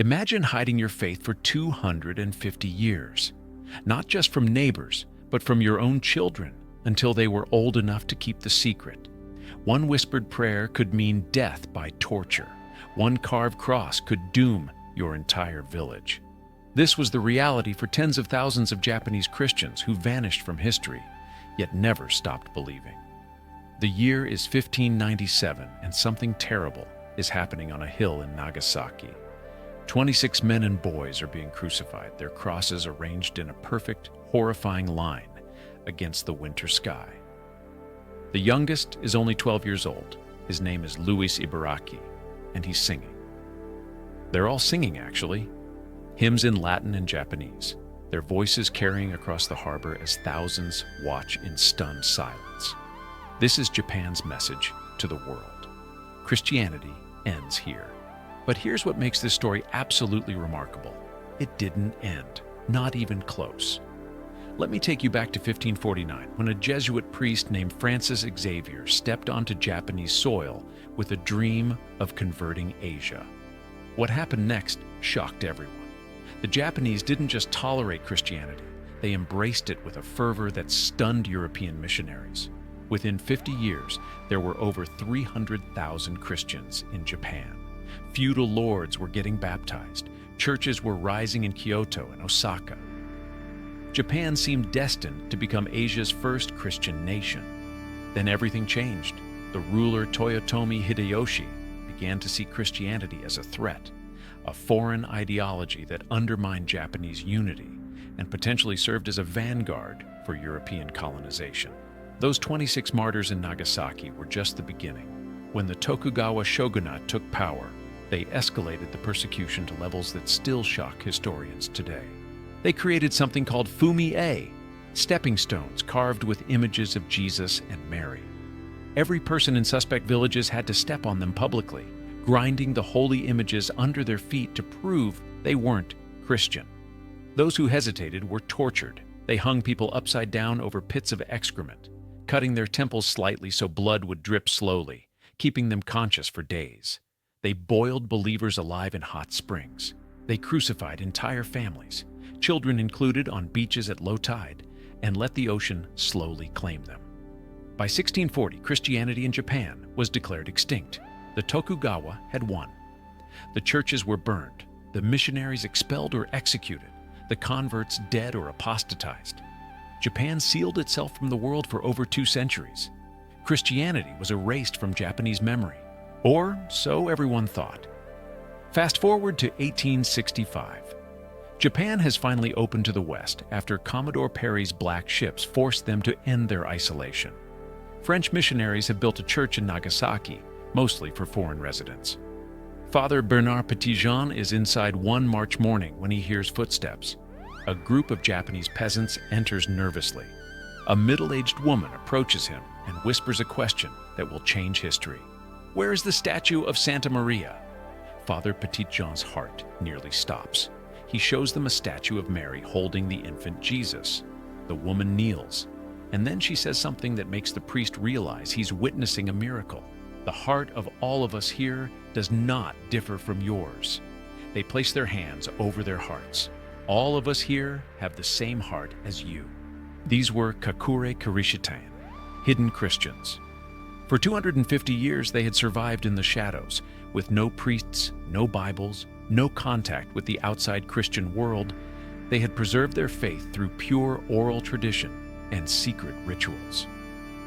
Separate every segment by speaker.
Speaker 1: Imagine hiding your faith for 250 years, not just from neighbors, but from your own children, until they were old enough to keep the secret. One whispered prayer could mean death by torture. One carved cross could doom your entire village. This was the reality for tens of thousands of Japanese Christians who vanished from history, yet never stopped believing. The year is 1597, and something terrible is happening on a hill in Nagasaki. 26 men and boys are being crucified, their crosses arranged in a perfect, horrifying line against the winter sky. The youngest is only 12 years old. His name is Luis Ibaraki, and he's singing. They're all singing, actually. Hymns in Latin and Japanese, their voices carrying across the harbor as thousands watch in stunned silence. This is Japan's message to the world. Christianity ends here. But here's what makes this story absolutely remarkable. It didn't end, not even close. Let me take you back to 1549, when a Jesuit priest named Francis Xavier stepped onto Japanese soil with a dream of converting Asia. What happened next shocked everyone. The Japanese didn't just tolerate Christianity, they embraced it with a fervor that stunned European missionaries. Within 50 years, there were over 300,000 Christians in Japan. Feudal lords were getting baptized. Churches were rising in Kyoto and Osaka. Japan seemed destined to become Asia's first Christian nation. Then everything changed. The ruler Toyotomi Hideyoshi began to see Christianity as a threat, a foreign ideology that undermined Japanese unity and potentially served as a vanguard for European colonization. Those 26 martyrs in Nagasaki were just the beginning. When the Tokugawa shogunate took power, they escalated the persecution to levels that still shock historians today. They created something called fumi-e, stepping stones carved with images of Jesus and Mary. Every person in suspect villages had to step on them publicly, grinding the holy images under their feet to prove they weren't Christian. Those who hesitated were tortured. They hung people upside down over pits of excrement, cutting their temples slightly so blood would drip slowly, keeping them conscious for days. They boiled believers alive in hot springs. They crucified entire families, children included, on beaches at low tide, and let the ocean slowly claim them. By 1640, Christianity in Japan was declared extinct. The Tokugawa had won. The churches were burned, the missionaries expelled or executed, the converts dead or apostatized. Japan sealed itself from the world for over 2 centuries. Christianity was erased from Japanese memory, or so everyone thought. Fast forward to 1865. Japan has finally opened to the West after Commodore Perry's black ships forced them to end their isolation. French missionaries have built a church in Nagasaki, mostly for foreign residents. Father Bernard Petitjean is inside one March morning when he hears footsteps. A group of Japanese peasants enters nervously. A middle-aged woman approaches him and whispers a question that will change history. "Where is the statue of Santa Maria?" Father Petitjean's heart nearly stops. He shows them a statue of Mary holding the infant Jesus. The woman kneels, and then she says something that makes the priest realize he's witnessing a miracle. "The heart of all of us here does not differ from yours." They place their hands over their hearts. "All of us here have the same heart as you." These were Kakure Kirishitan, hidden Christians. For 250 years they had survived in the shadows, with no priests, no Bibles, no contact with the outside Christian world. They had preserved their faith through pure oral tradition and secret rituals.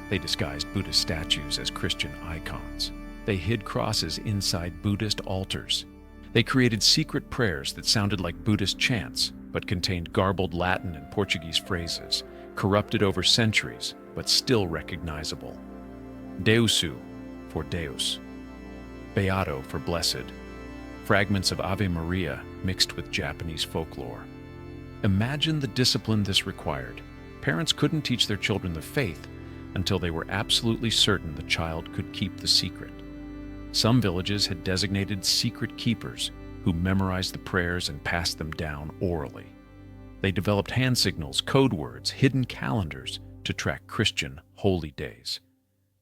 Speaker 1: They disguised Buddhist statues as Christian icons. They hid crosses inside Buddhist altars. They created secret prayers that sounded like Buddhist chants, but contained garbled Latin and Portuguese phrases, corrupted over centuries, but still recognizable. Deusu for Deus, Beato for blessed, fragments of Ave Maria mixed with Japanese folklore. Imagine the discipline this required. Parents couldn't teach their children the faith until they were absolutely certain the child could keep the secret. Some villages had designated secret keepers who memorized the prayers and passed them down orally. They developed hand signals, code words, hidden calendars to track Christian holy days.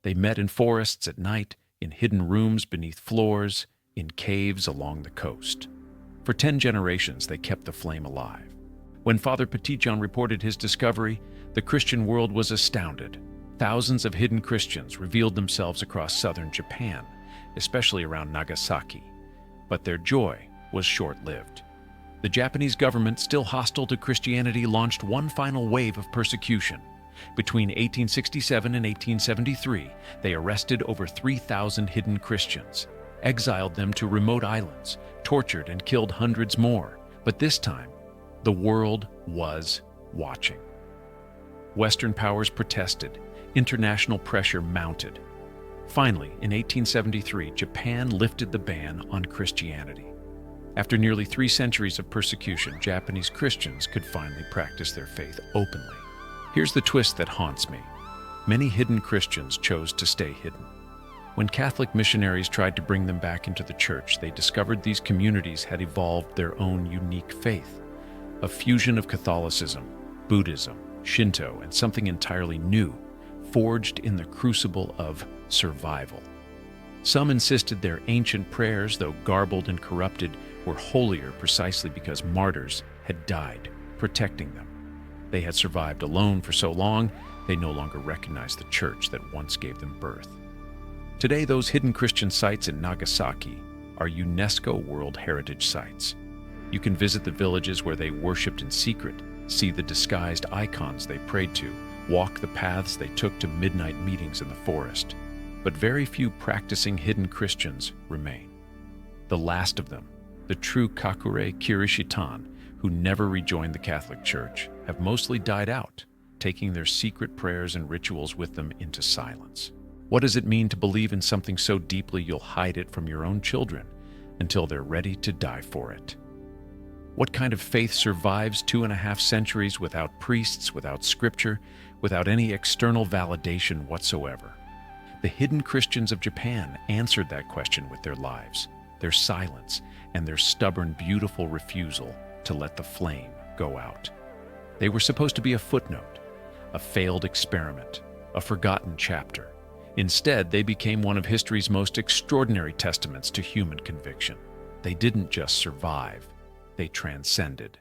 Speaker 1: They met in forests at night, in hidden rooms beneath floors, in caves along the coast. For 10 generations, they kept the flame alive. When Father Petitjean reported his discovery, the Christian world was astounded. Thousands of hidden Christians revealed themselves across southern Japan, especially around Nagasaki. But their joy was short-lived. The Japanese government, still hostile to Christianity, launched one final wave of persecution. Between 1867 and 1873, they arrested over 3,000 hidden Christians, exiled them to remote islands, tortured and killed hundreds more. But this time, the world was watching. Western powers protested. International pressure mounted. Finally, in 1873, Japan lifted the ban on Christianity. After nearly 3 centuries of persecution, Japanese Christians could finally practice their faith openly. Here's the twist that haunts me. Many hidden Christians chose to stay hidden. When Catholic missionaries tried to bring them back into the church, they discovered these communities had evolved their own unique faith, a fusion of Catholicism, Buddhism, Shinto, and something entirely new, forged in the crucible of survival. Some insisted their ancient prayers, though garbled and corrupted, were holier precisely because martyrs had died, protecting them. They had survived alone for so long, they no longer recognized the church that once gave them birth. Today, those hidden Christian sites in Nagasaki are UNESCO World Heritage Sites. You can visit the villages where they worshipped in secret, see the disguised icons they prayed to, walk the paths they took to midnight meetings in the forest. But very few practicing hidden Christians remain. The last of them, the true Kakure Kirishitan, who never rejoined the Catholic Church, have mostly died out, taking their secret prayers and rituals with them into silence. What does it mean to believe in something so deeply you'll hide it from your own children until they're ready to die for it? What kind of faith survives 2.5 centuries without priests, without scripture, without any external validation whatsoever? The hidden Christians of Japan answered that question with their lives, their silence, and their stubborn, beautiful refusal to let the flame go out. They were supposed to be a footnote, a failed experiment, a forgotten chapter. Instead, they became one of history's most extraordinary testaments to human conviction. They didn't just survive, they transcended.